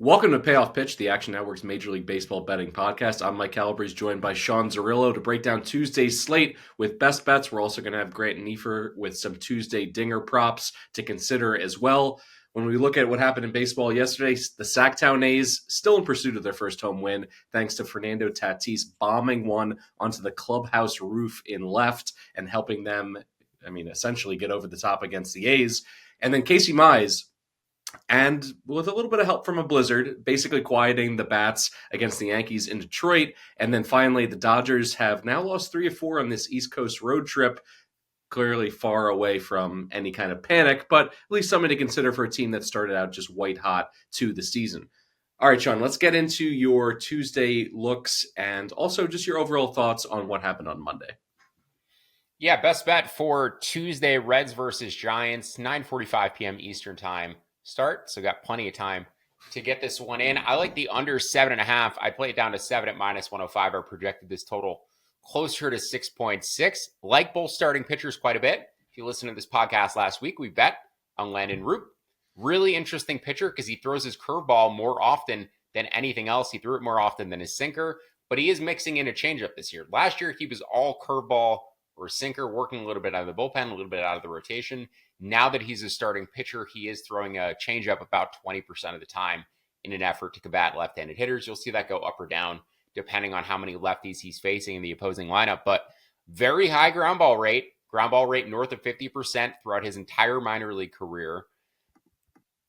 Welcome to Payoff Pitch, the Action Network's Major League Baseball betting podcast. I'm Mike Calabrese, joined by Sean Zerillo to break down Tuesday's slate with best bets. We're also going to have Grant Neiffer with some Tuesday dinger props to consider as well. When we look at what happened in baseball yesterday, the Sacktown A's still in pursuit of their first home win, thanks to Fernando Tatis bombing one onto the clubhouse roof in left and helping them, essentially get over the top against the A's. And then Casey Mize, and with a little bit of help from a blizzard, basically quieting the bats against the Yankees in Detroit. And then finally, the Dodgers have now lost 3 of 4 on this East Coast road trip, clearly far away from any kind of panic, but at least something to consider for a team that started out just white hot to the season. All right, Sean, let's get into your Tuesday looks and also just your overall thoughts on what happened on Monday. Yeah, best bet for Tuesday, Reds versus Giants, 9:45 p.m. Eastern time start, so got plenty of time to get this one in. I like the under 7.5. I'd play it down to 7 at -105. I projected this total closer to 6.6. Like both starting pitchers quite a bit. If you listen to this podcast last week, we bet on Landon Root. Really interesting pitcher because he throws his curveball more often than anything else. He threw it more often than his sinker, but he is mixing in a changeup this year. Last year, he was all curveball or sinker, working a little bit out of the bullpen, a little bit out of the rotation. Now that he's a starting pitcher, he is throwing a changeup about 20% of the time in an effort to combat left-handed hitters. You'll see that go up or down depending on how many lefties he's facing in the opposing lineup. But very high ground ball rate north of 50% throughout his entire minor league career.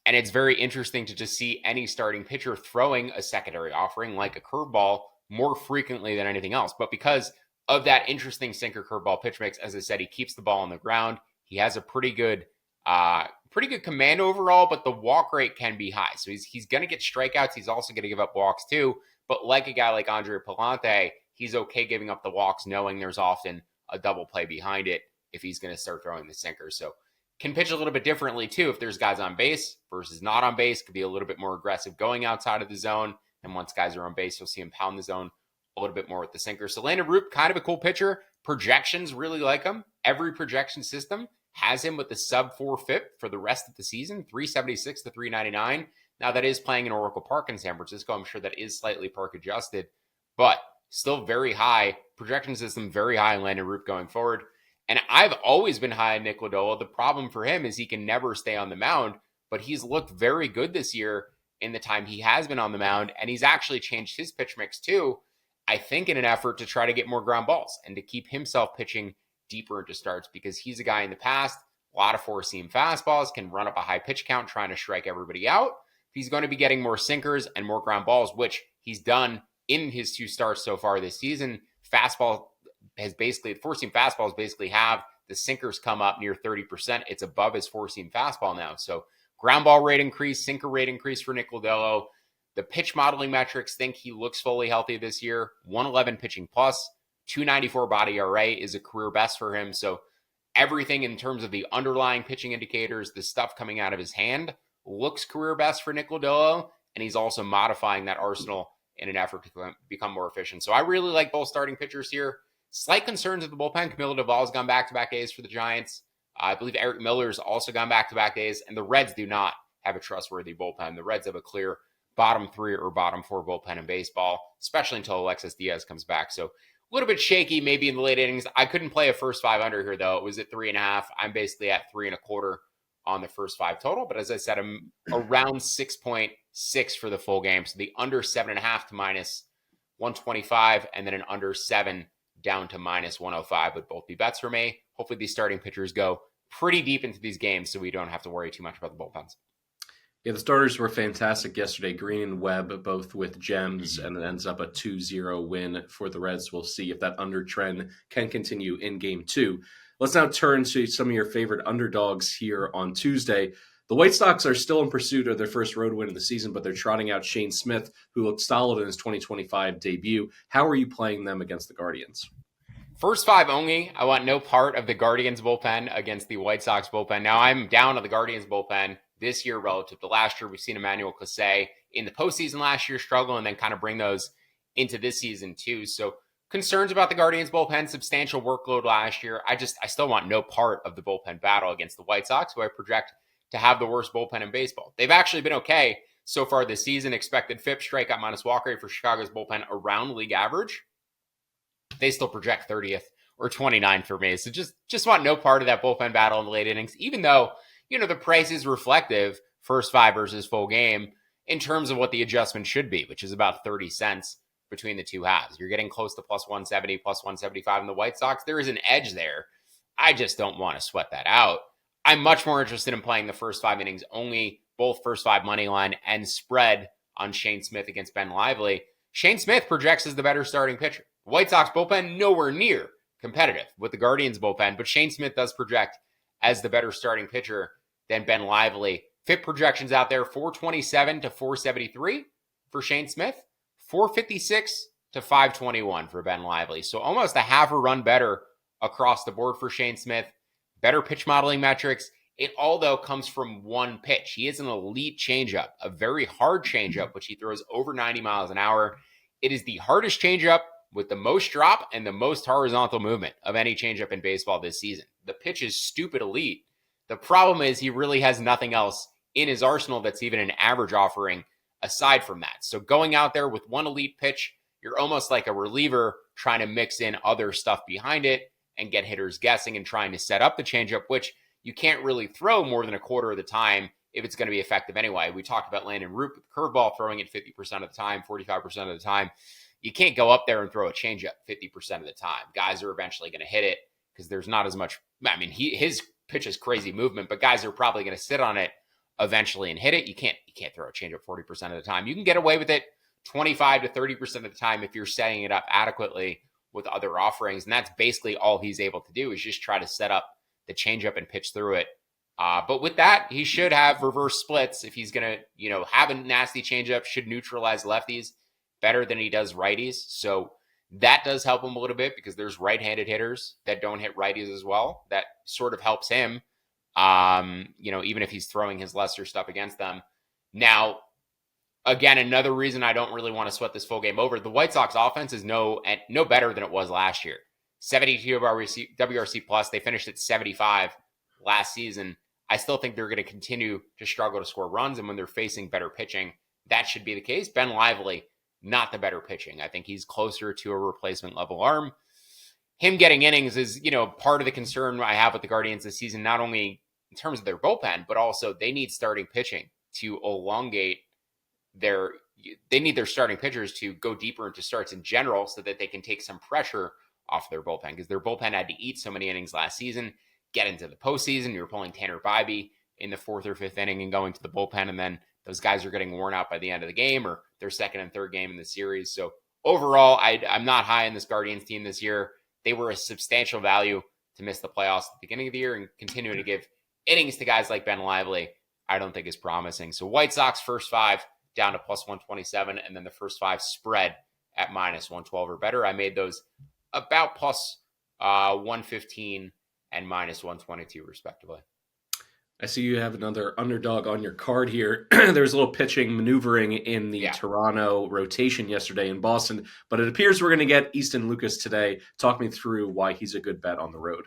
And it's very interesting to just see any starting pitcher throwing a secondary offering like a curveball more frequently than anything else. But because of that interesting sinker curveball pitch mix, as I said, he keeps the ball on the ground. He has a pretty good command overall, but the walk rate can be high. So he's going to get strikeouts. He's also going to give up walks too. But like a guy like Andre Palante, he's okay giving up the walks, knowing there's often a double play behind it if he's going to start throwing the sinker. So can pitch a little bit differently too. If there's guys on base versus not on base, could be a little bit more aggressive going outside of the zone. And once guys are on base, you'll see him pound the zone a little bit more with the sinker. So Landon Root, kind of a cool pitcher. Projections really like him. Every projection system has him with the sub 4 FIP for the rest of the season, 376 to 399. Now that is playing in Oracle Park in San Francisco. I'm sure that is slightly park adjusted, but still very high. Projection system very high in Landon Root going forward. And I've always been high on Nick Lodolo. The problem for him is he can never stay on the mound, but he's looked very good this year in the time he has been on the mound. And he's actually changed his pitch mix too, I think in an effort to try to get more ground balls and to keep himself pitching deeper into starts, because he's a guy in the past, a lot of four-seam fastballs, can run up a high pitch count trying to strike everybody out. He's going to be getting more sinkers and more ground balls, which he's done in his 2 starts so far this season. Four-seam fastballs basically have the sinkers come up near 30%. It's above his four-seam fastball now. So ground ball rate increase, sinker rate increase for Nick Lodolo. The pitch modeling metrics think he looks fully healthy this year. 111 pitching plus, 294 body ERA is a career best for him. So everything in terms of the underlying pitching indicators, the stuff coming out of his hand, looks career best for Nick Lodolo. And he's also modifying that arsenal in an effort to become more efficient. So I really like both starting pitchers here. Slight concerns of the bullpen. Camilo Doval's gone back-to-back days for the Giants. I believe Eric Miller's also gone back-to-back days. And the Reds do not have a trustworthy bullpen. The Reds have a clear bottom 3 or bottom 4 bullpen in baseball, especially until Alexis Diaz comes back. So a little bit shaky maybe in the late innings. I couldn't play a first 5 under here, though. It was at 3.5. I'm basically at 3.25 on the first 5 total. But as I said, I'm around 6.6 for the full game. So the under 7.5 to -125, and then an under 7 down to -105 would both be bets for me. Hopefully these starting pitchers go pretty deep into these games so we don't have to worry too much about the bullpens. Yeah, the starters were fantastic yesterday. Green and Webb both with gems, and it ends up a 2-0 win for the Reds. We'll see if that under trend can continue in Game 2. Let's now turn to some of your favorite underdogs here on Tuesday. The White Sox are still in pursuit of their first road win of the season, but they're trotting out Shane Smith, who looked solid in his 2025 debut. How are you playing them against the Guardians? First 5 only. I want no part of the Guardians bullpen against the White Sox bullpen. Now I'm down on the Guardians bullpen this year relative to last year. We've seen Emmanuel Clase in the postseason last year struggle and then kind of bring those into this season too. So concerns about the Guardians bullpen, substantial workload last year. I still want no part of the bullpen battle against the White Sox, who I project to have the worst bullpen in baseball. They've actually been okay so far this season. Expected FIP, strikeout minus walk rate for Chicago's bullpen around league average. They still project 30th or 29th for me. So just want no part of that bullpen battle in the late innings, even though, the price is reflective, first 5 versus full game, in terms of what the adjustment should be, which is about 30 cents between the two halves. You're getting close to plus 170, plus 175 in the White Sox. There is an edge there. I just don't want to sweat that out. I'm much more interested in playing the first 5 innings only, both first 5 money line and spread on Shane Smith against Ben Lively. Shane Smith projects as the better starting pitcher. White Sox bullpen nowhere near competitive with the Guardians bullpen, but Shane Smith does project as the better starting pitcher than Ben Lively. FIP projections out there, 427 to 473 for Shane Smith, 456 to 521 for Ben Lively. So almost a half a run better across the board for Shane Smith. Better pitch modeling metrics. It all, though, comes from one pitch. He is an elite changeup, a very hard changeup, which he throws over 90 miles an hour. It is the hardest changeup with the most drop and the most horizontal movement of any changeup in baseball this season. The pitch is stupid elite. The problem is he really has nothing else in his arsenal that's even an average offering aside from that. So going out there with one elite pitch, you're almost like a reliever trying to mix in other stuff behind it and get hitters guessing and trying to set up the changeup, which you can't really throw more than a quarter of the time if it's going to be effective anyway. We talked about Landon Root with the curveball, throwing it 50% of the time, 45% of the time. You can't go up there and throw a changeup 50% of the time. Guys are eventually going to hit it because there's not as much. His pitch is crazy movement, but guys are probably going to sit on it eventually and hit it. You can't throw a changeup 40% of the time. You can get away with it 25 to 30% of the time if you're setting it up adequately with other offerings, and that's basically all he's able to do is just try to set up the changeup and pitch through it. But with that, he should have reverse splits if he's going to, have a nasty changeup, should neutralize lefties better than he does righties. So that does help him a little bit because there's right-handed hitters that don't hit righties as well. That sort of helps him, even if he's throwing his lesser stuff against them. Now, again, another reason I don't really want to sweat this full game over, the White Sox offense is no better than it was last year. 72 WRC plus. They finished at 75 last season. I still think they're going to continue to struggle to score runs, and when they're facing better pitching, that should be the case. Ben Lively, not the better pitching. I think he's closer to a replacement level arm. Him getting innings is, part of the concern I have with the Guardians this season, not only in terms of their bullpen, but also they need starting pitching to elongate they need their starting pitchers to go deeper into starts in general so that they can take some pressure off their bullpen, because their bullpen had to eat so many innings last season, get into the postseason. You're pulling Tanner Bybee in the 4th or 5th inning and going to the bullpen, and then those guys are getting worn out by the end of the game or their 2nd and 3rd game in the series. So overall, I'm not high on this Guardians team this year. They were a substantial value to miss the playoffs at the beginning of the year, and continuing to give innings to guys like Ben Lively, I don't think is promising. So White Sox first 5 down to plus 127, and then the first 5 spread at minus 112 or better. I made those about plus 115 and minus 122 respectively. I see you have another underdog on your card here. There's a little pitching maneuvering in the Toronto rotation yesterday in Boston, but it appears we're going to get Easton Lucas today. Talk me through why he's a good bet on the road.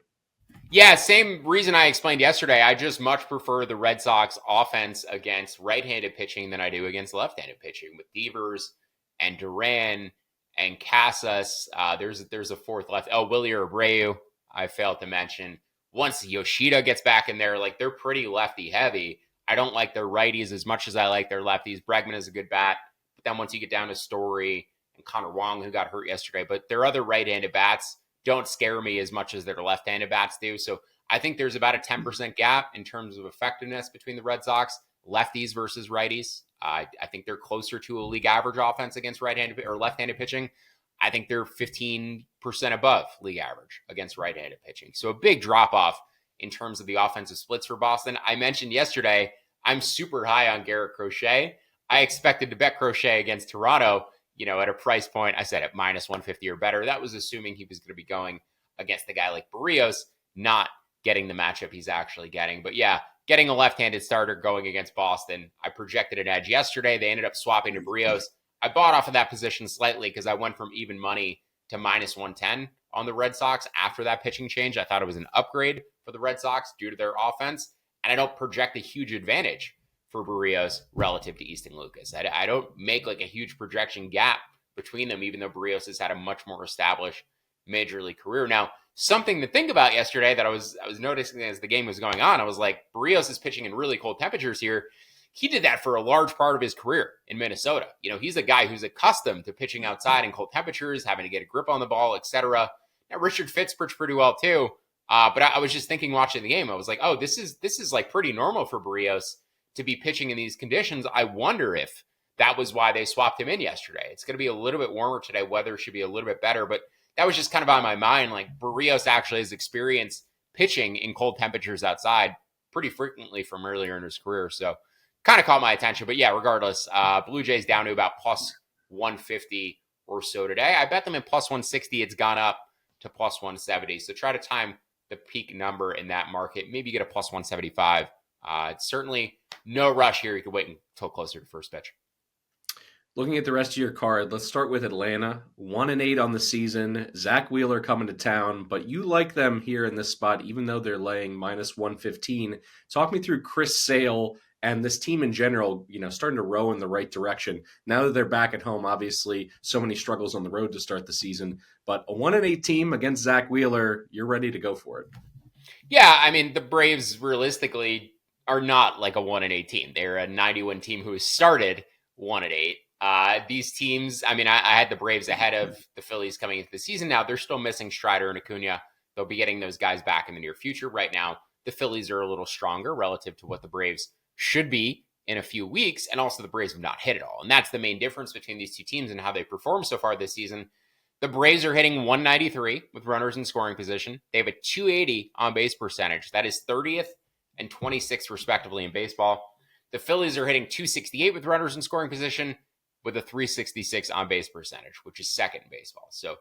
Yeah, same reason I explained yesterday. I just much prefer the Red Sox offense against right-handed pitching than I do against left-handed pitching with Devers and Duran and Casas. There's a 4th left. Oh, Willie Abreu, I failed to mention. Once Yoshida gets back in there, they're pretty lefty heavy. I don't like their righties as much as I like their lefties. Bregman is a good bat. But then once you get down to Story and Connor Wong, who got hurt yesterday, but their other right-handed bats don't scare me as much as their left-handed bats do. So I think there's about a 10% gap in terms of effectiveness between the Red Sox, lefties versus righties. I think they're closer to a league average offense against right-handed or left-handed pitching. I think they're 15% above league average against right-handed pitching. So a big drop-off in terms of the offensive splits for Boston. I mentioned yesterday, I'm super high on Garrett Crochet. I expected to bet Crochet against Toronto, at a price point, I said at minus 150 or better. That was assuming he was going to be going against a guy like Barrios, not getting the matchup he's actually getting. But yeah, getting a left-handed starter going against Boston. I projected an edge yesterday. They ended up swapping to Barrios. I bought off of that position slightly because I went from even money to minus 110 on the Red Sox after that pitching change. I thought it was an upgrade for the Red Sox due to their offense, and I don't project a huge advantage for Barrios relative to Easton Lucas. I don't make like a huge projection gap between them, even though Barrios has had a much more established major league career. Now, something to think about yesterday that I was noticing as the game was going on, I was like, Barrios is pitching in really cold temperatures here. He did that for a large part of his career in Minnesota. He's a guy who's accustomed to pitching outside in cold temperatures, having to get a grip on the ball, etc. Now, Richard Fitz pitched pretty well too. But I was just thinking watching the game, I was like, oh, this is like pretty normal for Barrios to be pitching in these conditions. I wonder if that was why they swapped him in yesterday. It's going to be a little bit warmer today. Weather should be a little bit better, but that was just kind of on my mind. Like Barrios actually has experienced pitching in cold temperatures outside pretty frequently from earlier in his career. So kind of caught my attention. But yeah, regardless, Blue Jays down to about plus 150 or so today. I bet them in plus 160. It's gone up to plus 170. So try to time the peak number in that market. Maybe get a plus 175. It's certainly no rush here. You could wait until closer to first pitch. Looking at the rest of your card, let's start with Atlanta. 1-8 on the season. Zach Wheeler coming to town, but you like them here in this spot, even though they're laying minus 115. Talk me through Chris Sale and this team in general, starting to row in the right direction. Now that they're back at home, obviously, so many struggles on the road to start the season. But a 1-8 team against Zach Wheeler, you're ready to go for it. Yeah, I mean, the Braves realistically are not like a 1-8 team. They're a 90-win team who has started 1-8. These teams, I mean, I had the Braves ahead of the Phillies coming into the season. Now they're still missing Strider and Acuna. They'll be getting those guys back in the near future. Right now, the Phillies are a little stronger relative to what the Braves should be in a few weeks. And also the Braves have not hit it all. And that's the main difference between these two teams and how they perform so far this season. The Braves are hitting 193 with runners in scoring position. They have a 280 on base percentage. That is 30th and 26th respectively in baseball. The Phillies are hitting 268 with runners in scoring position with a 366 on base percentage, which is second in baseball. So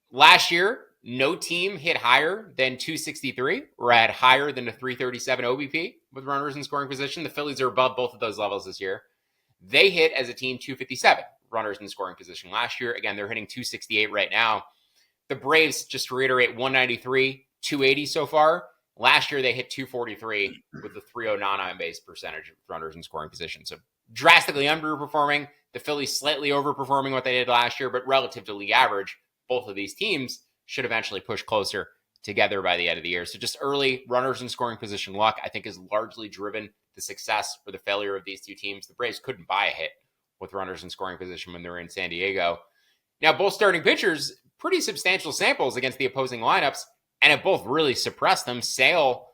last year, no team hit higher than 263 or had higher than a 337 OBP with runners in scoring position. The Phillies are above both of those levels this year. They hit as a team 257 runners in scoring position last year. Again, they're hitting 268 right now. The Braves, just to reiterate, 193, 280 so far. Last year, they hit 243 with the 309 on base percentage of runners in scoring position. So drastically underperforming. The Phillies slightly overperforming what they did last year, but relative to league average, both of these teams should eventually push closer together by the end of the year. So just early runners in scoring position luck, I think, has largely driven the success or the failure of these two teams. The Braves couldn't buy a hit with runners in scoring position when they were in San Diego. Now, both starting pitchers, pretty substantial samples against the opposing lineups, and have both really suppressed them. Sale,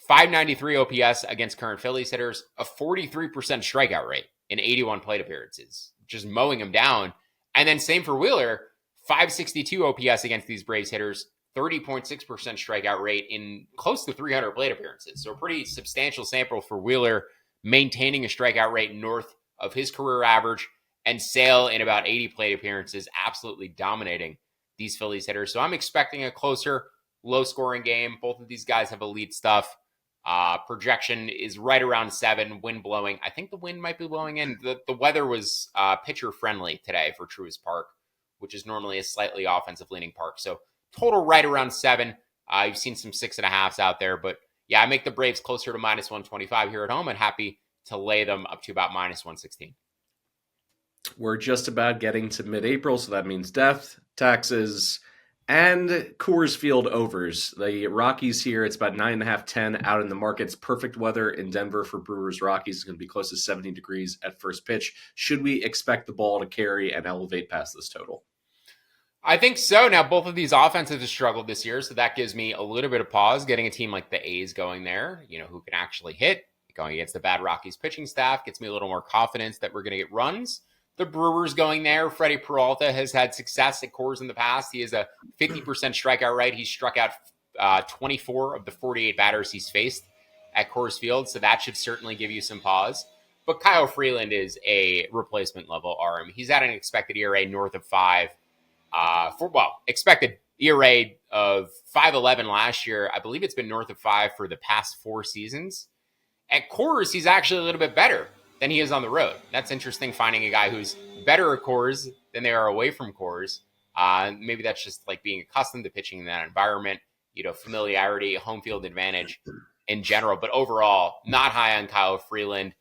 593 OPS against current Phillies hitters, a 43% strikeout rate in 81 plate appearances, just mowing them down. And then same for Wheeler, 562 OPS against these Braves hitters, 30.6% strikeout rate in close to 300 plate appearances. So a pretty substantial sample for Wheeler, maintaining a strikeout rate north of his career average, and Sale in about 80 plate appearances, absolutely dominating these Phillies hitters. So I'm expecting a closer, low-scoring game. Both of these guys have elite stuff. Projection is right around 7, wind blowing. I think the wind might be blowing in. The weather was pitcher-friendly today for Truist Park, which is normally a slightly offensive-leaning park. So total right around 7. You've seen some 6.5s out there. But yeah, I make the Braves closer to minus 125 here at home and happy to lay them up to about minus 116. We're just about getting to mid-April, so that means death, taxes, and Coors Field overs. The Rockies here, it's about 9.5, 10 out in the markets. Perfect weather in Denver for Brewers Rockies. It's going to be close to 70 degrees at first pitch. Should we expect the ball to carry and elevate past this total? I think so. Now, both of these offenses have struggled this year, so that gives me a little bit of pause. Getting a team like the A's going there, who can actually hit, going against the bad Rockies pitching staff, gets me a little more confidence that we're going to get runs. The Brewers going there, Freddie Peralta has had success at Coors in the past. He has a 50% strikeout rate. He's struck out 24 of the 48 batters he's faced at Coors Field, so that should certainly give you some pause. But Kyle Freeland is a replacement level arm. He's at an expected ERA north of 5. Expected ERA of 5.11 last year. I believe it's been north of 5 for the past 4 seasons. At Coors, he's actually a little bit better than he is on the road. That's interesting, finding a guy who's better at Coors than they are away from Coors. Maybe that's just like being accustomed to pitching in that environment, familiarity, home field advantage in general. But overall, not high on Kyle Freeland.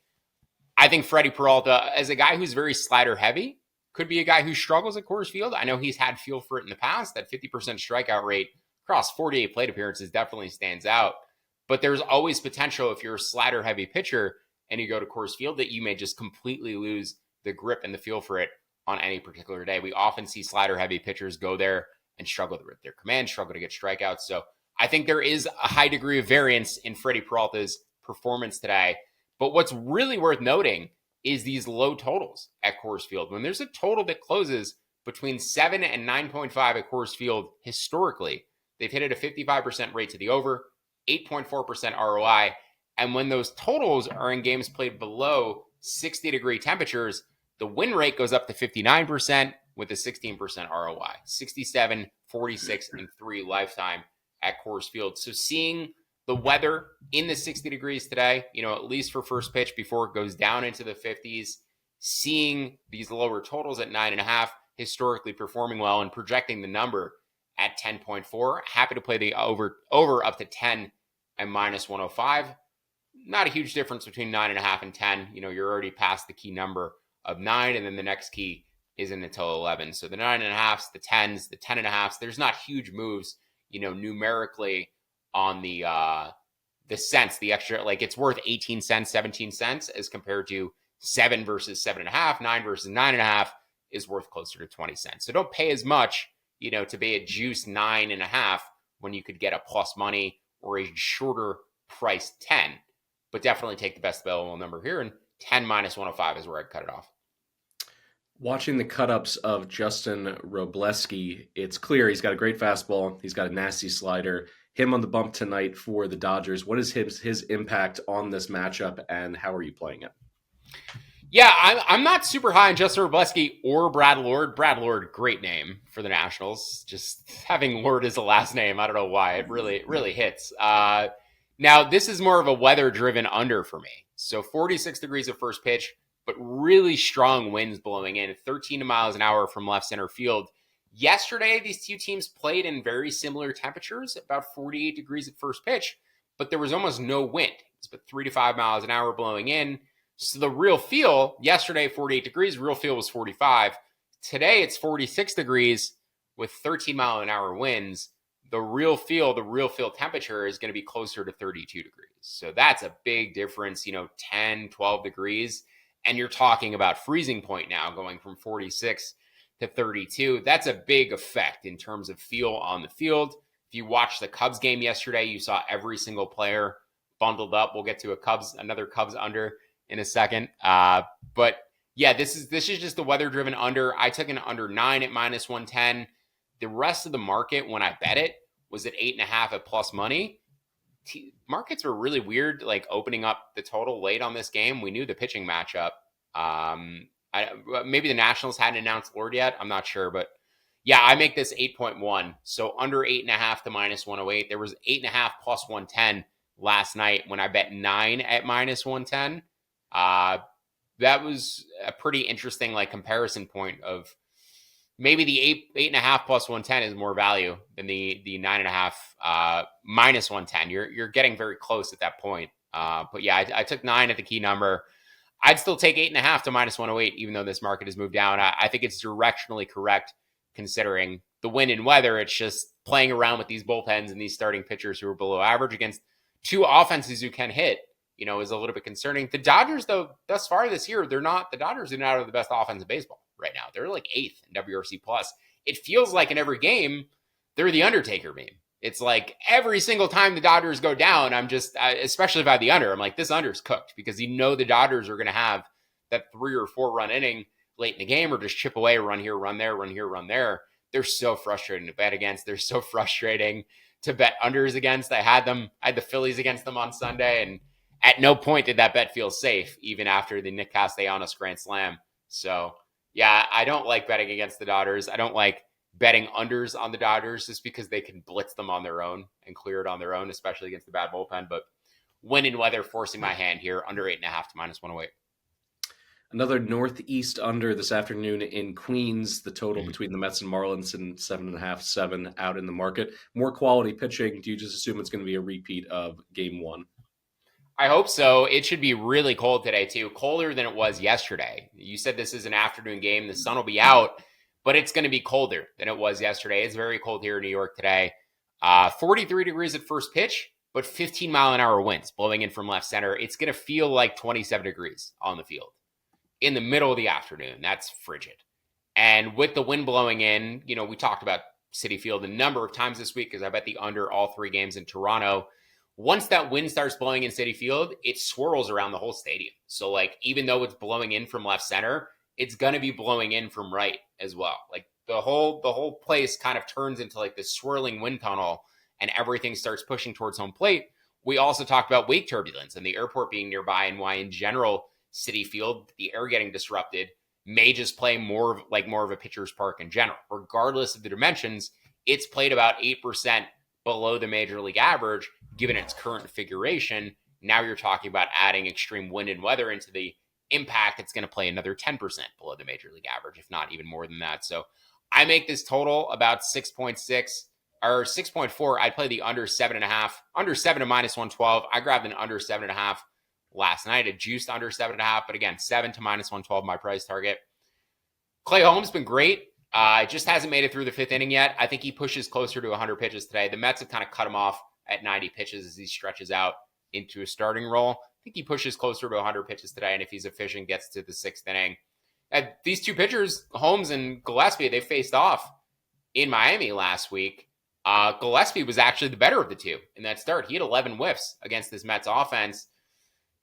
I think Freddie Peralta, as a guy who's very slider heavy, could be a guy who struggles at Coors Field. I know he's had feel for it in the past. That 50% strikeout rate across 48 plate appearances definitely stands out. But there's always potential if you're a slider heavy pitcher and you go to Coors Field that you may just completely lose the grip and the feel for it on any particular day. We often see slider heavy pitchers go there and struggle to rip their command, struggle to get strikeouts. So I think there is a high degree of variance in Freddie Peralta's performance today. But what's really worth noting is these low totals at Coors Field. When there's a total that closes between 7 and 9.5 at Coors Field historically, they've hit it a 55% rate to the over, 8.4% ROI. And when those totals are in games played below 60-degree temperatures, the win rate goes up to 59% with a 16% ROI, 67, 46, and 3 lifetime at Coors Field. So seeing the weather in the 60 degrees today, at least for first pitch before it goes down into the 50s, seeing these lower totals at 9.5, historically performing well and projecting the number at 10.4. Happy to play the over up to 10 and minus 105. Not a huge difference between 9.5 and 10. You're already past the key number of 9, and then the next key isn't until 11. So the 9.5s, the 10s, the 10.5s, there's not huge moves, numerically on the cents, the extra, like it's worth 18 cents, 17 cents as compared to 7 versus 7.5, 9 versus 9.5 is worth closer to 20 cents. So don't pay as much, to be a juice 9.5 when you could get a plus money or a shorter price 10, but definitely take the best available number here. And 10 minus 105 is where I'd cut it off. Watching the cut-ups of Justin Robleski, it's clear he's got a great fastball. He's got a nasty slider. Him on the bump tonight for the Dodgers. What is his impact on this matchup, and how are you playing it? Yeah, I'm not super high on Justin Robleski or Brad Lord. Brad Lord, great name for the Nationals. Just having Lord as a last name, I don't know why. It really hits. Now, this is more of a weather-driven under for me. So 46 degrees at first pitch, but really strong winds blowing in, 13 miles an hour from left center field. Yesterday, these two teams played in very similar temperatures, about 48 degrees at first pitch, but there was almost no wind. It's about 3 to 5 miles an hour blowing in. So the real feel, yesterday, 48 degrees, real feel was 45. Today, it's 46 degrees with 13 mile an hour winds. The real feel temperature is going to be closer to 32 degrees. So that's a big difference, 10, 12 degrees. And you're talking about freezing point now, going from 46 to 32. That's a big effect in terms of feel on the field. If you watched the Cubs game yesterday, you saw every single player bundled up. We'll get to another Cubs under in a second. But yeah, this is just the weather-driven under. I took an under 9 at minus 110. The rest of the market, when I bet it, was at 8.5 at plus money. Markets were really weird, like opening up the total late on this game. We knew the pitching matchup. Maybe the Nationals hadn't announced Lord yet. I'm not sure, but yeah, I make this 8.1. So under 8.5 to minus 108. There was 8.5 plus 110 last night when I bet 9 at minus 110. That was a pretty interesting comparison point of maybe the 8.5 plus 110 is more value than the 9.5 minus 110. You're getting very close at that point. But yeah, I took 9 at the key number. I'd still take 8.5 to minus 108, even though this market has moved down. I think it's directionally correct considering the wind and weather. It's just playing around with these bullpens and these starting pitchers who are below average against two offenses who can hit, is a little bit concerning. The Dodgers, though, thus far this year, the Dodgers are not the best offense in baseball right now. They're like 8th in WRC plus. It feels like in every game, they're the Undertaker meme. It's like every single time the Dodgers go down, I'm just, especially by the under, I'm like, this under's cooked because the Dodgers are going to have that 3 or 4 run inning late in the game or just chip away, run here, run there, run here, run there. They're so frustrating to bet against. They're so frustrating to bet unders against. I had the Phillies against them on Sunday, and at no point did that bet feel safe, even after the Nick Castellanos grand slam. So yeah, I don't like betting against the Dodgers. I don't like betting unders on the Dodgers just because they can blitz them on their own and clear it on their own, especially against the bad bullpen. But wind and weather forcing my hand here, under 8.5 to minus 108. Another Northeast under this afternoon in Queens. The total between the Mets and Marlins and 7.5, 7 out in the market. More quality pitching. Do you just assume it's going to be a repeat of game 1? I hope so. It should be really cold today, too. Colder than it was yesterday. You said this is an afternoon game. The sun will be out, but it's going to be colder than it was yesterday. It's very cold here in New York today. 43 degrees at first pitch, but 15-mile-an-hour winds blowing in from left center. It's going to feel like 27 degrees on the field in the middle of the afternoon. That's frigid. And with the wind blowing in, we talked about Citi Field a number of times this week because I bet the under all 3 games in Toronto. Once that wind starts blowing in Citi Field, it swirls around the whole stadium. So, even though it's blowing in from left center, it's going to be blowing in from right as well. The whole place kind of turns into this swirling wind tunnel, and everything starts pushing towards home plate. We also talked about wake turbulence and the airport being nearby, and why in general Citi Field, the air getting disrupted, may just play more of a pitcher's park in general. Regardless of the dimensions, it's played about 8% below the major league average, given its current configuration. Now you're talking about adding extreme wind and weather into the impact. It's going to play another 10% below the major league average, if not even more than that. So I make this total about 6.6 or 6.4. I'd play the under 7.5, under 7 to -112. I grabbed an under 7.5 last night. It juiced under 7.5, but again, 7 to -112, my price target. Clay Holmes been great. Just hasn't made it through the 5th inning yet. I think he pushes closer to 100 pitches today. The Mets have kind of cut him off at 90 pitches as he stretches out into a starting role. I think he pushes closer to 100 pitches today, and if he's efficient, gets to the 6th inning. These two pitchers, Holmes and Gillespie, they faced off in Miami last week. Gillespie was actually the better of the two in that start. He had 11 whiffs against this Mets offense.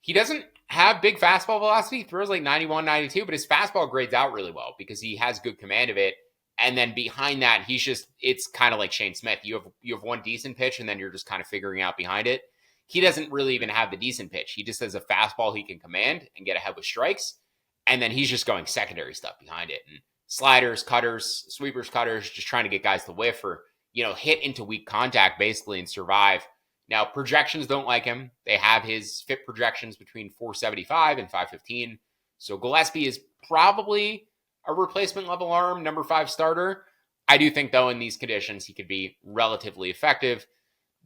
He doesn't have big fastball velocity. He throws 91, 92, but his fastball grades out really well because he has good command of it. And then behind that, it's kind of like Shane Smith. You have one decent pitch, and then you're just kind of figuring out behind it. He doesn't really even have the decent pitch. He just has a fastball he can command and get ahead with strikes. And then he's just going secondary stuff behind it. And sliders, cutters, sweepers, cutters, just trying to get guys to whiff or, hit into weak contact basically and survive. Now, projections don't like him. They have his FIP projections between 475 and 515. So Gillespie is probably a replacement level arm, number 5 starter. I do think, though, in these conditions, he could be relatively effective.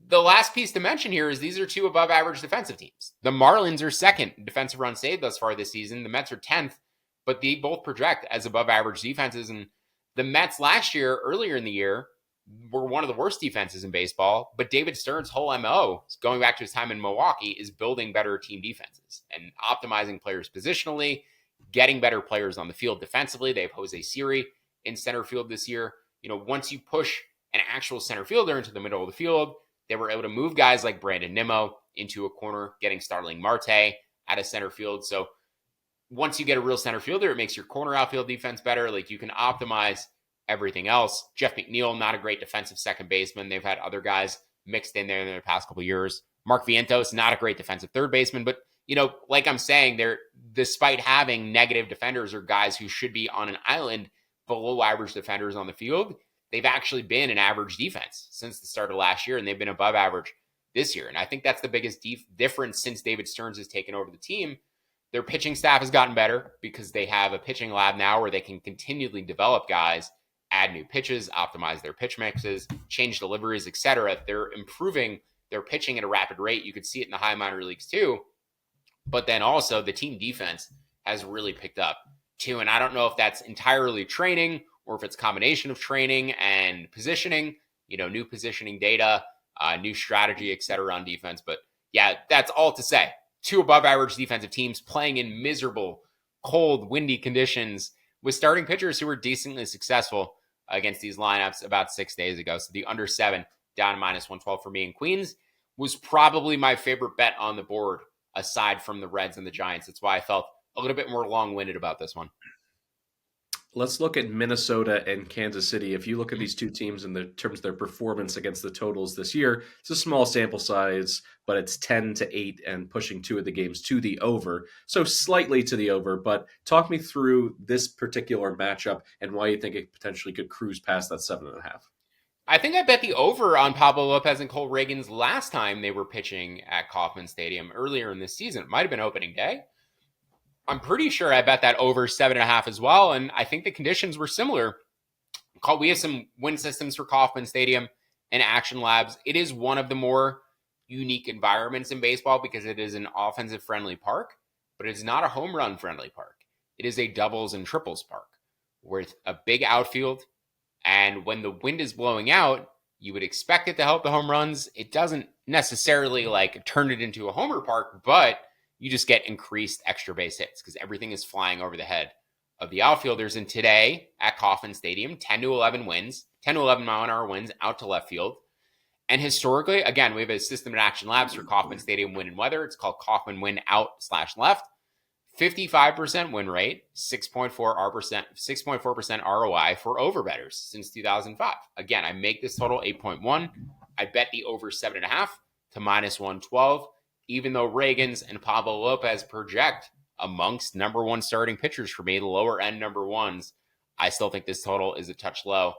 The last piece to mention here is these are 2 above average defensive teams. The Marlins are 2nd in defensive runs saved thus far this season. The Mets are 10th, but they both project as above average defenses. And the Mets last year, earlier in the year, were one of the worst defenses in baseball, but David Stern's whole MO, going back to his time in Milwaukee, is building better team defenses and optimizing players positionally, getting better players on the field defensively. They have Jose Siri in center field this year. Once you push an actual center fielder into the middle of the field, they were able to move guys like Brandon Nimmo into a corner, getting Starling Marte out of center field. So once you get a real center fielder, it makes your corner outfield defense better. You can optimize everything else. Jeff McNeil, not a great defensive second baseman. They've had other guys mixed in there in the past couple of years. Mark Vientos, not a great defensive third baseman, but like I'm saying, they're, despite having negative defenders or guys who should be on an island below average defenders on the field, they've actually been an average defense since the start of last year, and they've been above average this year. And I think that's the biggest difference since David Stearns has taken over the team. Their pitching staff has gotten better because they have a pitching lab now where they can continually develop guys, add new pitches, optimize their pitch mixes, change deliveries, etc. They're improving their pitching at a rapid rate. You could see it in the high minor leagues too. But then also the team defense has really picked up too. And I don't know if that's entirely training or if it's a combination of training and positioning, new positioning data, new strategy, etc. on defense. But yeah, that's all to say. 2 above average defensive teams playing in miserable, cold, windy conditions with starting pitchers who were decently successful against these lineups about 6 days ago. So the under 7 down to -112 for me in Queens was probably my favorite bet on the board aside from the Reds and the Giants. That's why I felt a little bit more long-winded about this one. Let's look at Minnesota and Kansas City. If you look at these two teams in the terms of their performance against the totals this year, it's a small sample size, but it's 10-8 and pushing 2 of the games to the over. So slightly to the over, but talk me through this particular matchup and why you think it potentially could cruise past that 7.5. I think I bet the over on Pablo Lopez and Cole Reagans last time they were pitching at Kauffman Stadium earlier in this season. It might have been opening day. I'm pretty sure I bet that over 7.5 as well, and I think the conditions were similar. We have some wind systems for Kauffman Stadium and Action Labs. It is one of the more unique environments in baseball because it is an offensive friendly park, but it's not a home run friendly park. It is a doubles and triples park with a big outfield. And when the wind is blowing out, you would expect it to help the home runs. It doesn't necessarily like turn it into a homer park, but you just get increased extra base hits because everything is flying over the head of the outfielders. And today at Kauffman Stadium, 10 to 11 winds, 10 to 11 mile an hour winds out to left field. And historically, again, we have a system in action labs for Kauffman Stadium wind and weather. It's called Kauffman wind out/left. 55% win rate, 6.4% ROI for overbetters since 2005. Again, I make this total 8.1. I bet the over 7.5 to -112, even though Reagans and Pablo Lopez project amongst number one starting pitchers for me, the lower end number ones. I still think this total is a touch low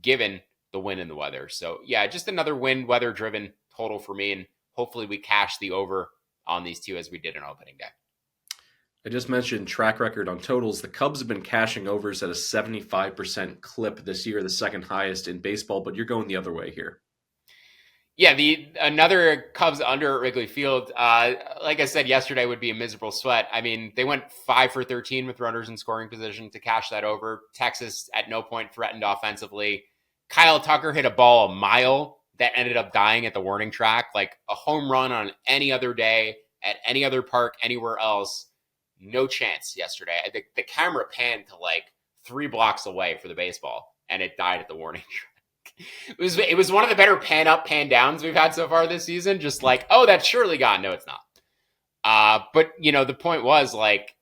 given the wind and the weather. So yeah, just another wind weather driven total for me. And hopefully we cash the over on these two as we did on opening day. I just mentioned track record on totals. The Cubs have been cashing overs at a 75% clip this year, the second highest in baseball, but you're going the other way here. Yeah, another Cubs under at Wrigley Field, like I said yesterday, would be a miserable sweat. I mean, they went 5 for 13 with runners in scoring position to cash that over. Texas at no point threatened offensively. Kyle Tucker hit a ball a mile that ended up dying at the warning track, like a home run on any other day, at any other park, anywhere else. No chance yesterday. The camera panned to like 3 blocks away for the baseball, and it died at the warning track. It was one of the better pan up, pan downs we've had so far this season. Just like, oh, that's surely gone. No, it's not. But you know, the point was like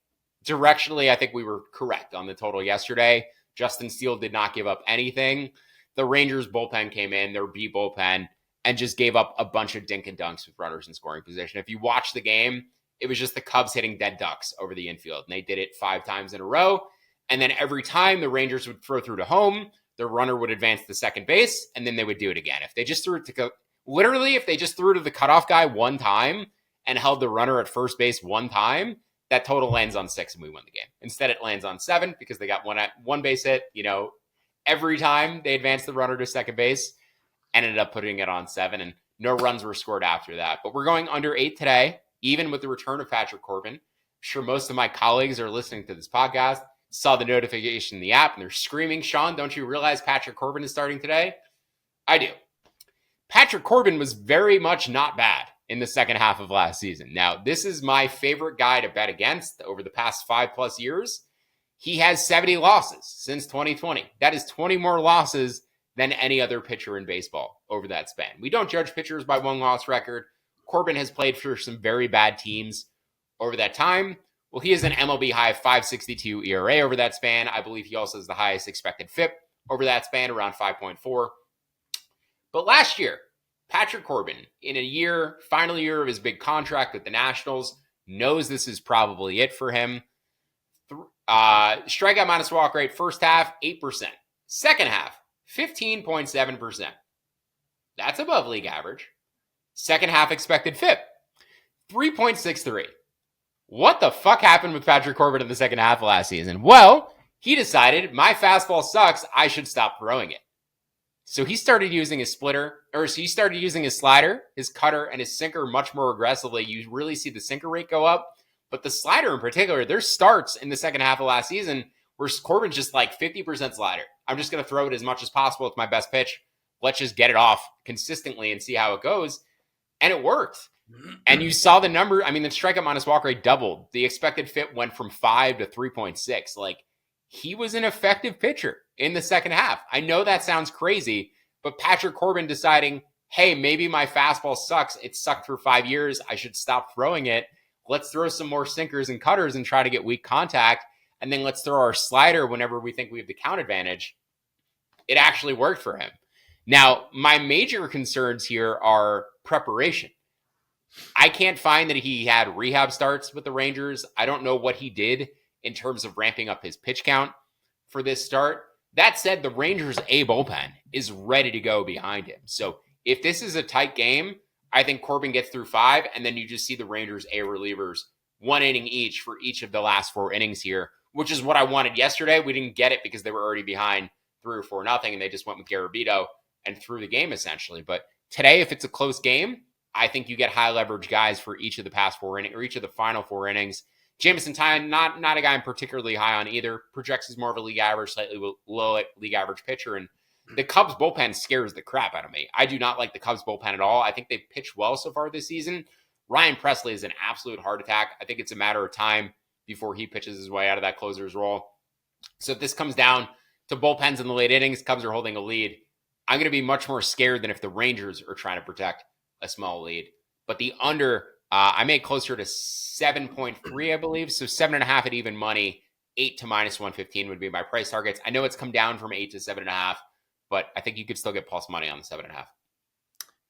directionally, I think we were correct on the total yesterday. Justin Steele did not give up anything. The Rangers bullpen came in, their B bullpen, and just gave up a bunch of dink and dunks with runners in scoring position. If you watch the game, it was just the Cubs hitting dead ducks over the infield. And they did it 5 times in a row. And then every time the Rangers would throw through to home, the runner would advance to second base, and then they would do it again. If they just threw it to if they just threw to the cutoff guy one time and held the runner at first base one time, that total lands on 6 and we win the game. Instead, it lands on 7 because they got one base hit, you know, every time they advanced the runner to second base and ended up putting it on 7, and no runs were scored after that. But we're going under 8 today. Even with the return of Patrick Corbin. I'm sure most of my colleagues are listening to this podcast, saw the notification in the app, and they're screaming, Sean, don't you realize Patrick Corbin is starting today? I do. Patrick Corbin was very much not bad in the second half of last season. Now, this is my favorite guy to bet against over the past 5+ years. He has 70 losses since 2020. That is 20 more losses than any other pitcher in baseball over that span. We don't judge pitchers by one-loss record. Corbin has played for some very bad teams over that time. Well, he has an MLB high 5.62 ERA over that span. I believe he also has the highest expected FIP over that span, around 5.4. But last year, Patrick Corbin, in a final year of his big contract with the Nationals, knows this is probably it for him. Strikeout minus walk rate, first half, 8%. Second half, 15.7%. That's above league average. Second half expected FIP, 3.63. What the fuck happened with Patrick Corbin in the second half of last season? Well, he decided my fastball sucks. I should stop throwing it. So he started using his slider, his cutter, and his sinker much more aggressively. You really see the sinker rate go up. But the slider in particular, there's starts in the second half of last season where Corbin's just like 50% slider. I'm just going to throw it as much as possible. It's my best pitch. Let's just get it off consistently and see how it goes. And it worked. And you saw the number. I mean, the strikeout minus walk rate doubled. The expected FIP went from 5 to 3.6. Like, he was an effective pitcher in the second half. I know that sounds crazy, but Patrick Corbin deciding, hey, maybe my fastball sucks. It sucked for 5 years. I should stop throwing it. Let's throw some more sinkers and cutters and try to get weak contact. And then let's throw our slider whenever we think we have the count advantage. It actually worked for him. Now, my major concerns here are preparation. I can't find that he had rehab starts with the Rangers. I don't know what he did in terms of ramping up his pitch count for this start. That said, the Rangers' A bullpen is ready to go behind him. So if this is a tight game, I think Corbin gets through 5, and then you just see the Rangers' A relievers 1 inning each for each of the last 4 innings here, which is what I wanted yesterday. We didn't get it because they were already behind 3 or 4-0, and they just went with Garabito and threw the game essentially. But today, if it's a close game, I think you get high leverage guys for each of the past 4 innings or each of the final 4 innings. Jameson Taillon, not a guy I'm particularly high on either. Projects as more of a league average, slightly low league average pitcher. And the Cubs bullpen scares the crap out of me. I do not like the Cubs bullpen at all. I think they've pitched well so far this season. Ryan Presley is an absolute heart attack. I think it's a matter of time before he pitches his way out of that closer's role. So if this comes down to bullpens in the late innings, Cubs are holding a lead, I'm going to be much more scared than if the Rangers are trying to protect a small lead. But the under, I made closer to 7.3, I believe. So 7.5 at even money, 8 to -115 would be my price targets. I know it's come down from 8 to 7.5, but I think you could still get plus money on the 7.5.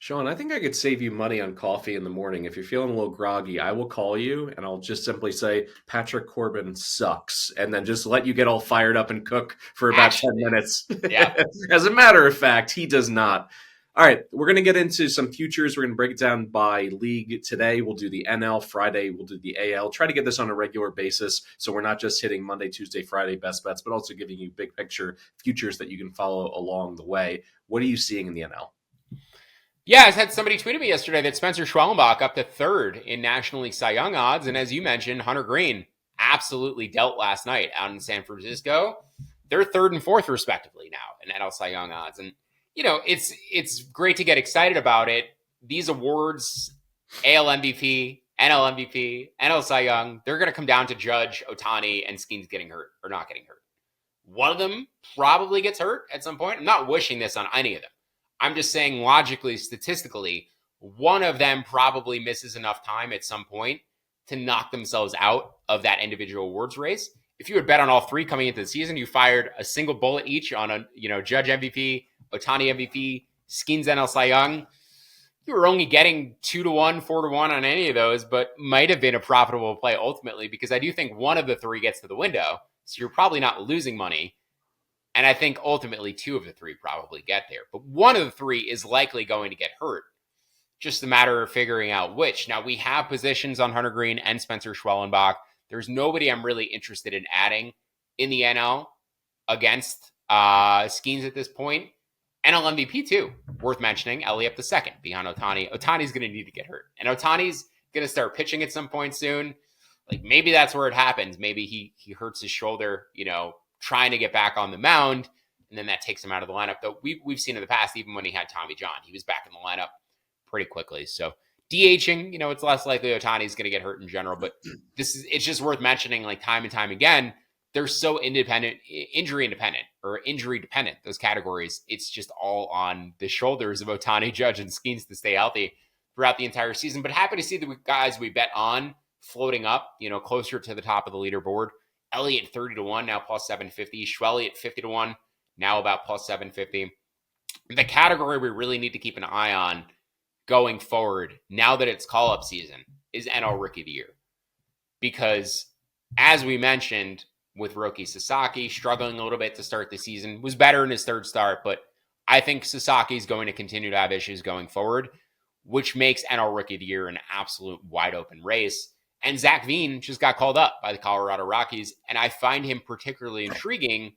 Sean, I think I could save you money on coffee in the morning. If you're feeling a little groggy, I will call you and I'll just simply say, Patrick Corbin sucks. And then just let you get all fired up and cook for about 10 minutes. Yeah. As a matter of fact, he does not. All right, we're going to get into some futures. We're going to break it down by league today. We'll do the NL. Friday, we'll do the AL. Try to get this on a regular basis so we're not just hitting Monday, Tuesday, Friday best bets, but also giving you big picture futures that you can follow along the way. What are you seeing in the NL? Yeah, I had somebody tweeted me yesterday that Spencer Schwellenbach up to 3rd in National League Cy Young odds. And as you mentioned, Hunter Green absolutely dealt last night out in San Francisco. They're 3rd and 4th respectively now in NL Cy Young odds. And, you know, it's great to get excited about it. These awards, AL MVP, NL MVP, NL Cy Young, they're going to come down to Judge, Ohtani, and Skeens getting hurt or not getting hurt. One of them probably gets hurt at some point. I'm not wishing this on any of them. I'm just saying logically, statistically, one of them probably misses enough time at some point to knock themselves out of that individual awards race. If you had bet on all 3 coming into the season, you fired a single bullet each on a Judge MVP, Ohtani MVP, Skeens NL Cy Young. You were only getting 2-1, 4-1 on any of those, but might have been a profitable play ultimately because I do think one of the 3 gets to the window. So you're probably not losing money. And I think ultimately 2 of the 3 probably get there. But one of the 3 is likely going to get hurt. Just a matter of figuring out which. Now, we have positions on Hunter Green and Spencer Schwellenbach. There's nobody I'm really interested in adding in the NL against Skeens at this point. NL MVP, too. Worth mentioning, Elliott the second behind Ohtani. Ohtani's going to need to get hurt. And Ohtani's going to start pitching at some point soon. Like, maybe that's where it happens. Maybe he hurts his shoulder, trying to get back on the mound, and then that takes him out of the lineup. Though we've seen in the past, even when he had Tommy John, he was back in the lineup pretty quickly. So DHing, it's less likely Ohtani's going to get hurt in general, but it's just worth mentioning, like time and time again, they're so injury dependent, those categories. It's just all on the shoulders of Ohtani, Judge, and Skeens to stay healthy throughout the entire season. But happy to see the guys we bet on floating up, closer to the top of the leaderboard. Elliott 30-1, now plus 750. Schwelly at 50-1, now about plus 750. The category we really need to keep an eye on going forward, now that it's call-up season, is NL Rookie of the Year. Because, as we mentioned, with Roki Sasaki struggling a little bit to start the season, was better in his 3rd start, but I think Sasaki is going to continue to have issues going forward, which makes NL Rookie of the Year an absolute wide-open race. And Zach Veen just got called up by the Colorado Rockies, and I find him particularly intriguing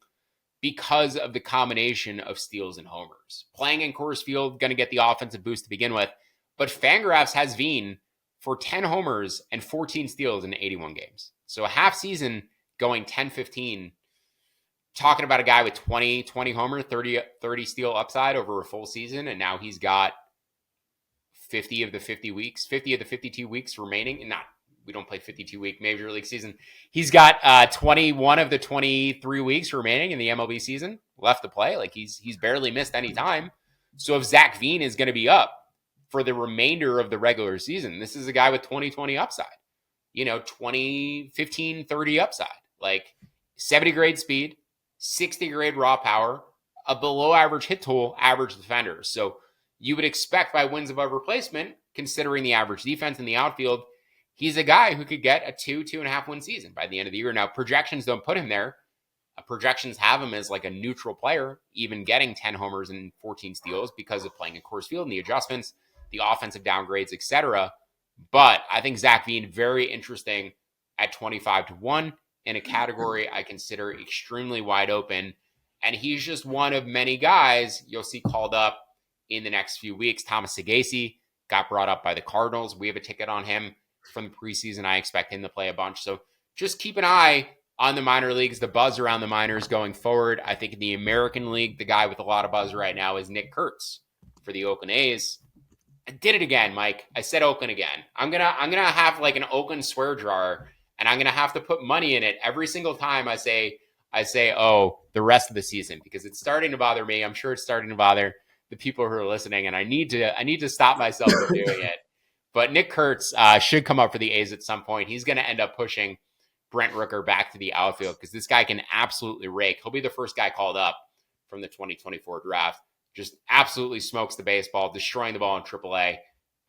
because of the combination of steals and homers. Playing in Coors Field, going to get the offensive boost to begin with, but Fangraphs has Veen for 10 homers and 14 steals in 81 games. So a half season going 10-15, talking about a guy with 20 homer, 30 steal upside over a full season, and now he's got 50 of the 52 weeks remaining, we don't play 52-week Major League season. He's got 21 of the 23 weeks remaining in the MLB season left to play. Like he's barely missed any time. So if Zach Veen is going to be up for the remainder of the regular season, this is a guy with 20 upside. 15, 30 upside. Like 70 grade speed, 60 grade raw power, a below average hit tool, average defender. So you would expect by wins above replacement, considering the average defense in the outfield, he's a guy who could get a 2.5 win season by the end of the year. Now, projections don't put him there. Projections have him as like a neutral player, even getting 10 homers and 14 steals because of playing in Coors Field and the adjustments, the offensive downgrades, etc. But I think Zach Veen, very interesting at 25-1 in a category I consider extremely wide open. And he's just one of many guys you'll see called up in the next few weeks. Thomas Sagasi got brought up by the Cardinals. We have a ticket on him from the preseason. I expect him to play a bunch. So just keep an eye on the minor leagues, the buzz around the minors going forward. I think in the American League, the guy with a lot of buzz right now is Nick Kurtz for the Oakland A's. I did it again, Mike. I said Oakland again. I'm gonna have like an Oakland swear jar, and I'm gonna have to put money in it every single time I say the rest of the season, because it's starting to bother me. I'm sure it's starting to bother the people who are listening, and I need to stop myself from doing it. But Nick Kurtz should come up for the A's at some point. He's going to end up pushing Brent Rooker back to the outfield because this guy can absolutely rake. He'll be the first guy called up from the 2024 draft. Just absolutely smokes the baseball, destroying the ball in AAA.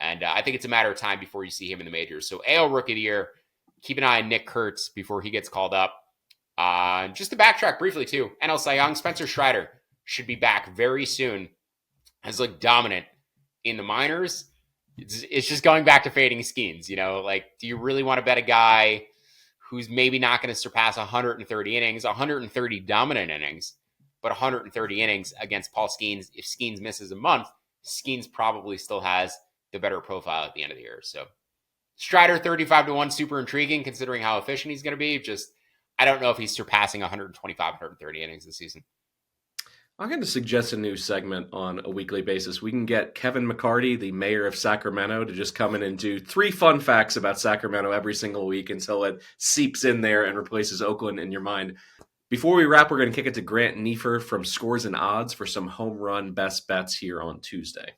And I think it's a matter of time before you see him in the majors. So AL Rookie of the Year, keep an eye on Nick Kurtz before he gets called up. Just to backtrack briefly too, NL Cy Young, Spencer Strider should be back very soon. Has looked dominant in the minors. It's just going back to fading Skeens. Like, do you really want to bet a guy who's maybe not going to surpass 130 innings, 130 dominant innings, but 130 innings against Paul Skeens? If Skeens misses a month, Skeens probably still has the better profile at the end of the year. So Strider 35-1, super intriguing considering how efficient he's going to be. Just, I don't know if he's surpassing 125, 130 innings this season. I'm going to suggest a new segment on a weekly basis. We can get Kevin McCarty, the mayor of Sacramento, to just come in and do 3 fun facts about Sacramento every single week until it seeps in there and replaces Oakland in your mind. Before we wrap, we're going to kick it to Grant Neiffer from Scores and Odds for some home run best bets here on Tuesday.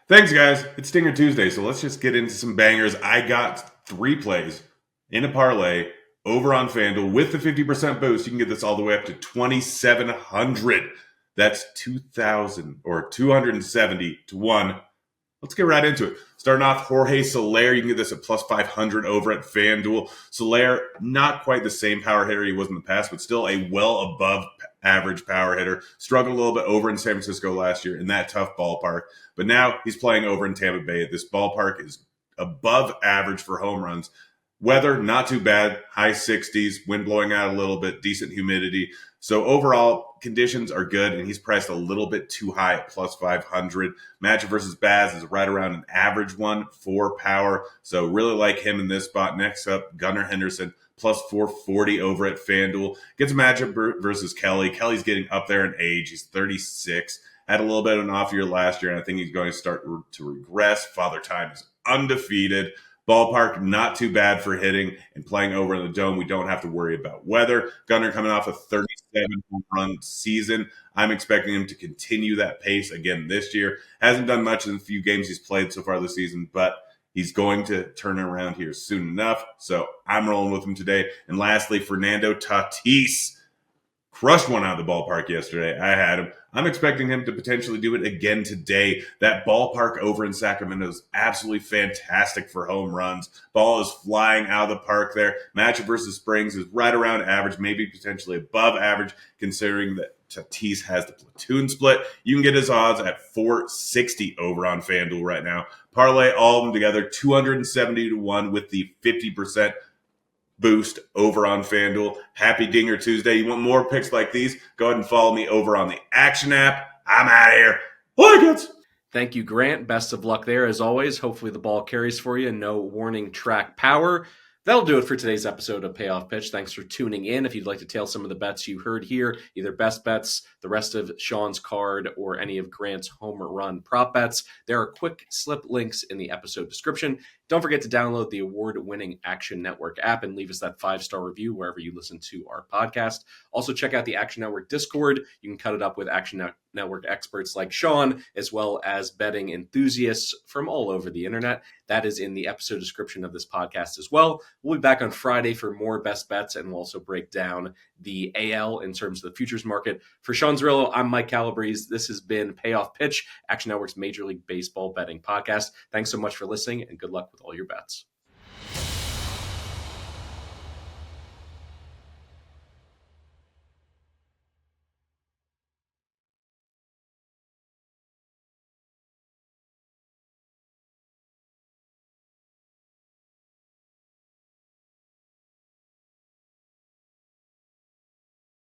Thanks, guys. It's Stinger Tuesday, so let's just get into some bangers. I got 3 plays in a parlay over on FanDuel with the 50% boost. You can get this all the way up to 2,700. That's 2,000 or 270 to 1. Let's get right into it. Starting off, Jorge Soler. You can get this at plus 500 over at FanDuel. Soler, not quite the same power hitter he was in the past, but still a well above average power hitter. Struggled a little bit over in San Francisco last year in that tough ballpark. But now he's playing over in Tampa Bay. This ballpark is above average for home runs. Weather, not too bad. High 60s, wind blowing out a little bit, decent humidity. So overall, conditions are good, and he's priced a little bit too high at plus 500. Matchup versus Baz is right around an average one for power. So really like him in this spot. Next up, Gunnar Henderson, plus 440 over at FanDuel. Gets a matchup versus Kelly. Kelly's getting up there in age. He's 36. Had a little bit of an off year last year, and I think he's going to start to regress. Father Time is undefeated. Ballpark, not too bad for hitting, and playing over in the dome, we don't have to worry about weather. Gunnar coming off a 37 home run season. I'm expecting him to continue that pace again this year. Hasn't done much in the few games he's played so far this season, but he's going to turn around here soon enough. So I'm rolling with him today. And lastly, Fernando Tatis crushed one out of the ballpark yesterday. I had him. I'm expecting him to potentially do it again today. That ballpark over in Sacramento is absolutely fantastic for home runs. Ball is flying out of the park there. Matchup versus Springs is right around average, maybe potentially above average, considering that Tatis has the platoon split. You can get his odds at 460 over on FanDuel right now. Parlay all of them together, 270 to 1 with the 50% boost over on FanDuel. Happy Dinger Tuesday. You want more picks like these? Go ahead and follow me over on the Action app. I'm out of here. Like it. Thank you, Grant. Best of luck there as always. Hopefully the ball carries for you. No warning track power. That'll do it for today's episode of Payoff Pitch. Thanks for tuning in. If you'd like to tail some of the bets you heard here, either best bets, the rest of Sean's card, or any of Grant's home run prop bets, there are quick slip links in the episode description. Don't forget to download the award-winning Action Network app and leave us that 5-star review wherever you listen to our podcast. Also, check out the Action Network Discord. You can cut it up with Action Network experts like Sean, as well as betting enthusiasts from all over the internet. That is in the episode description of this podcast as well. We'll be back on Friday for more best bets, and we'll also break down the AL in terms of the futures market. For Sean Zerillo, I'm Mike Calabrese. This has been Payoff Pitch, Action Network's Major League Baseball betting podcast. Thanks so much for listening, and good luck with all your bets.